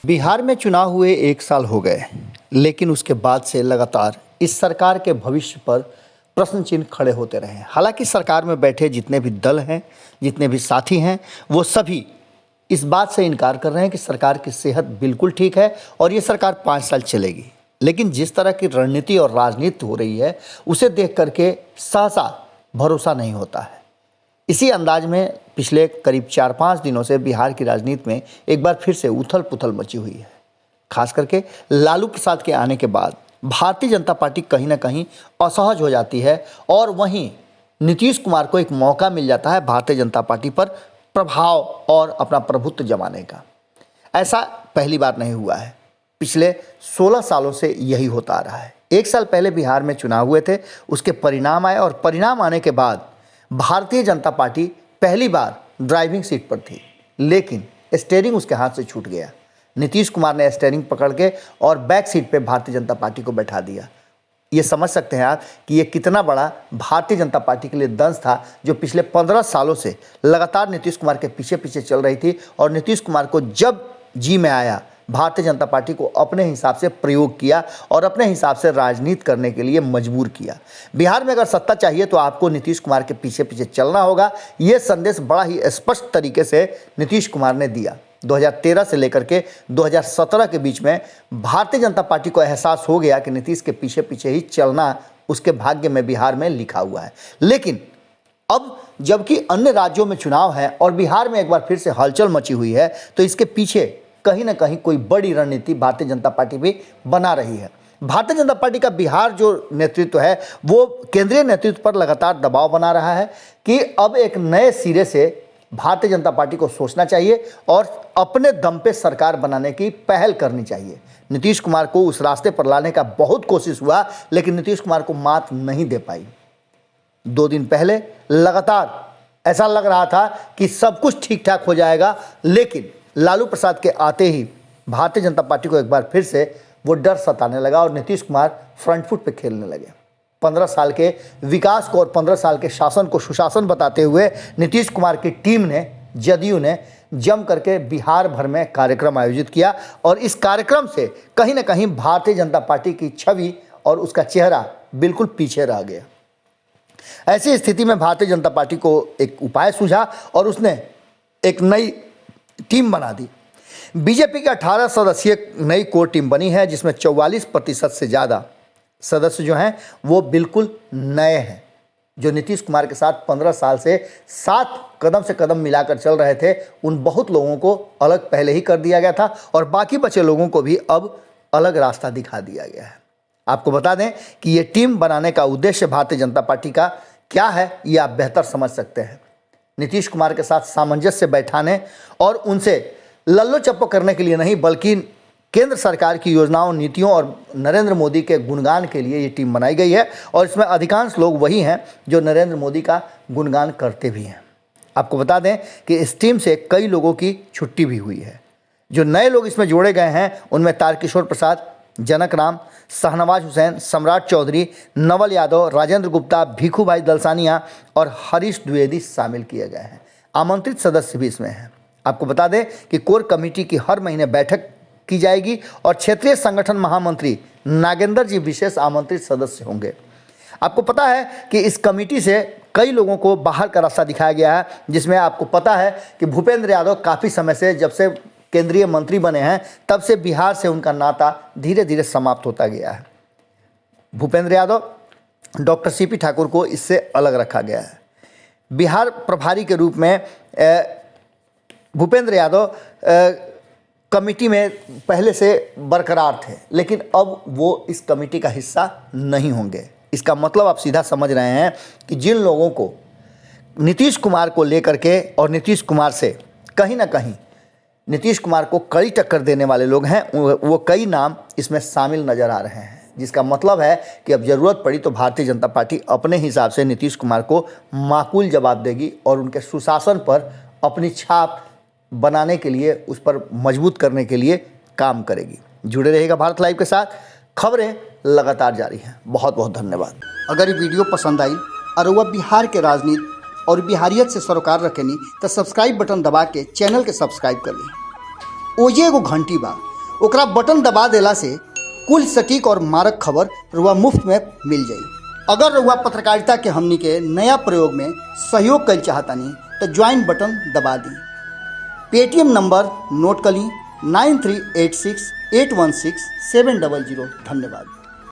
बिहार में चुनाव हुए 1 साल हो गए, लेकिन उसके बाद से लगातार इस सरकार के भविष्य पर प्रश्न चिन्ह खड़े होते रहे। हालांकि सरकार में बैठे जितने भी दल हैं, जितने भी साथी हैं, वो सभी इस बात से इनकार कर रहे हैं कि सरकार की सेहत बिल्कुल ठीक है और ये सरकार 5 साल चलेगी। लेकिन जिस तरह की रणनीति और राजनीति हो रही है, उसे देख करके सहसा भरोसा नहीं होता है। इसी अंदाज में पिछले करीब 4-5 दिनों से बिहार की राजनीति में एक बार फिर से उथल पुथल मची हुई है। खास करके लालू प्रसाद के आने के बाद भारतीय जनता पार्टी कहीं ना कहीं असहज हो जाती है और वहीं नीतीश कुमार को एक मौका मिल जाता है भारतीय जनता पार्टी पर प्रभाव और अपना प्रभुत्व जमाने का। ऐसा पहली बार नहीं हुआ है, पिछले 16 सालों से यही होता आ रहा है। 1 साल पहले बिहार में चुनाव हुए थे, उसके परिणाम आए और परिणाम आने के बाद भारतीय जनता पार्टी पहली बार ड्राइविंग सीट पर थी, लेकिन स्टीयरिंग उसके हाथ से छूट गया। नीतीश कुमार ने स्टीयरिंग पकड़ के और बैक सीट पे भारतीय जनता पार्टी को बैठा दिया। ये समझ सकते हैं आप कि ये कितना बड़ा भारतीय जनता पार्टी के लिए दंश था, जो पिछले 15 सालों से लगातार नीतीश कुमार के पीछे पीछे चल रही थी और नीतीश कुमार को जब जी में आया भारतीय जनता पार्टी को अपने हिसाब से प्रयोग किया और अपने हिसाब से राजनीति करने के लिए मजबूर किया। बिहार में अगर सत्ता चाहिए तो आपको नीतीश कुमार के पीछे पीछे चलना होगा। ये संदेश बड़ा ही स्पष्ट तरीके से नीतीश कुमार ने दिया। 2013 से लेकर के 2017 के बीच में भारतीय जनता पार्टी को एहसास हो गया कि नीतीश के पीछे पीछे ही चलना उसके भाग्य में बिहार में लिखा हुआ है। लेकिन अब जबकि अन्य राज्यों में चुनाव है और बिहार में एक बार फिर से हलचल मची हुई है, तो इसके पीछे कहीं ना कहीं कोई बड़ी रणनीति भारतीय जनता पार्टी भी बना रही है। भारतीय जनता पार्टी का बिहार जो नेतृत्व है वो केंद्रीय नेतृत्व पर लगातार दबाव बना रहा है कि अब एक नए सिरे से भारतीय जनता पार्टी को सोचना चाहिए और अपने दम पे सरकार बनाने की पहल करनी चाहिए। नीतीश कुमार को उस रास्ते पर लाने का बहुत कोशिश हुआ, लेकिन नीतीश कुमार को मात नहीं दे पाई। 2 दिन पहले लगातार ऐसा लग रहा था कि सब कुछ ठीक ठाक हो जाएगा, लेकिन लालू प्रसाद के आते ही भारतीय जनता पार्टी को एक बार फिर से वो डर सताने लगा और नीतीश कुमार फ्रंट फुट पे खेलने लगे। 15 साल के विकास को और 15 साल के शासन को सुशासन बताते हुए नीतीश कुमार की टीम ने, जदयू ने जम करके बिहार भर में कार्यक्रम आयोजित किया और इस कार्यक्रम से कहीं ना कहीं भारतीय जनता पार्टी की छवि और उसका चेहरा बिल्कुल पीछे रह गया। ऐसी स्थिति में भारतीय जनता पार्टी को एक उपाय सूझा और उसने एक नई टीम बना दी। बीजेपी की 18 सदस्यीय नई कोर टीम बनी है, जिसमें 44% से ज़्यादा सदस्य जो हैं वो बिल्कुल नए हैं, जो नीतीश कुमार के साथ 15 साल से साथ कदम से कदम मिलाकर चल रहे थे। उन बहुत लोगों को अलग पहले ही कर दिया गया था और बाकी बचे लोगों को भी अब अलग रास्ता दिखा दिया गया है। आपको बता दें कि ये टीम बनाने का उद्देश्य भारतीय जनता पार्टी का क्या है, ये आप बेहतर समझ सकते हैं। नीतीश कुमार के साथ सामंजस्य बैठाने और उनसे लल्लो चप्पो करने के लिए नहीं, बल्कि केंद्र सरकार की योजनाओं, नीतियों और नरेंद्र मोदी के गुणगान के लिए ये टीम बनाई गई है और इसमें अधिकांश लोग वही हैं जो नरेंद्र मोदी का गुणगान करते भी हैं। आपको बता दें कि इस टीम से कई लोगों की छुट्टी भी हुई है। जो नए लोग इसमें जोड़े गए हैं उनमें तारकिशोर प्रसाद, जनक राम, शाहनवाज हुसैन, सम्राट चौधरी, नवल यादव, राजेंद्र गुप्ता, भिखू भाई दलसानिया और हरीश द्विवेदी शामिल किए गए हैं। आमंत्रित सदस्य भी इसमें हैं। आपको बता दें कि कोर कमेटी की हर महीने बैठक की जाएगी और क्षेत्रीय संगठन महामंत्री नागेंद्र जी विशेष आमंत्रित सदस्य होंगे। आपको पता है कि इस कमेटी से कई लोगों को बाहर का रास्ता दिखाया गया है, जिसमें आपको पता है कि भूपेंद्र यादव काफ़ी समय से, जब से केंद्रीय मंत्री बने हैं तब से बिहार से उनका नाता धीरे धीरे समाप्त होता गया है। भूपेंद्र यादव, डॉक्टर सीपी ठाकुर को इससे अलग रखा गया है। बिहार प्रभारी के रूप में भूपेंद्र यादव कमेटी में पहले से बरकरार थे, लेकिन अब वो इस कमेटी का हिस्सा नहीं होंगे। इसका मतलब आप सीधा समझ रहे हैं कि जिन लोगों को नीतीश कुमार को लेकर के और नीतीश कुमार से कहीं ना कहीं नीतीश कुमार को कड़ी टक्कर देने वाले लोग हैं, वो कई नाम इसमें शामिल नज़र आ रहे हैं। जिसका मतलब है कि अब ज़रूरत पड़ी तो भारतीय जनता पार्टी अपने हिसाब से नीतीश कुमार को माकूल जवाब देगी और उनके सुशासन पर अपनी छाप बनाने के लिए, उस पर मजबूत करने के लिए काम करेगी। जुड़े रहेगा भारत लाइव के साथ, खबरें लगातार जारी हैं। बहुत बहुत धन्यवाद। अगर ये वीडियो पसंद आई और वह बिहार के राजनीति और बिहारियत से सरोकार रखेनी तो सब्सक्राइब बटन दबा के चैनल के सब्सक्राइब कर ली। ओजे एगो घंटी बा ओकरा बटन दबा देला से कुल सटीक और मारक खबर रुआ मुफ्त में मिल जाई। अगर रुआ पत्रकारिता के हमनी के नया प्रयोग में सहयोग कर चाहतानी तो ज्वाइन बटन दबा दी। पेटीएम नंबर नोट कर ली 9386816700। धन्यवाद।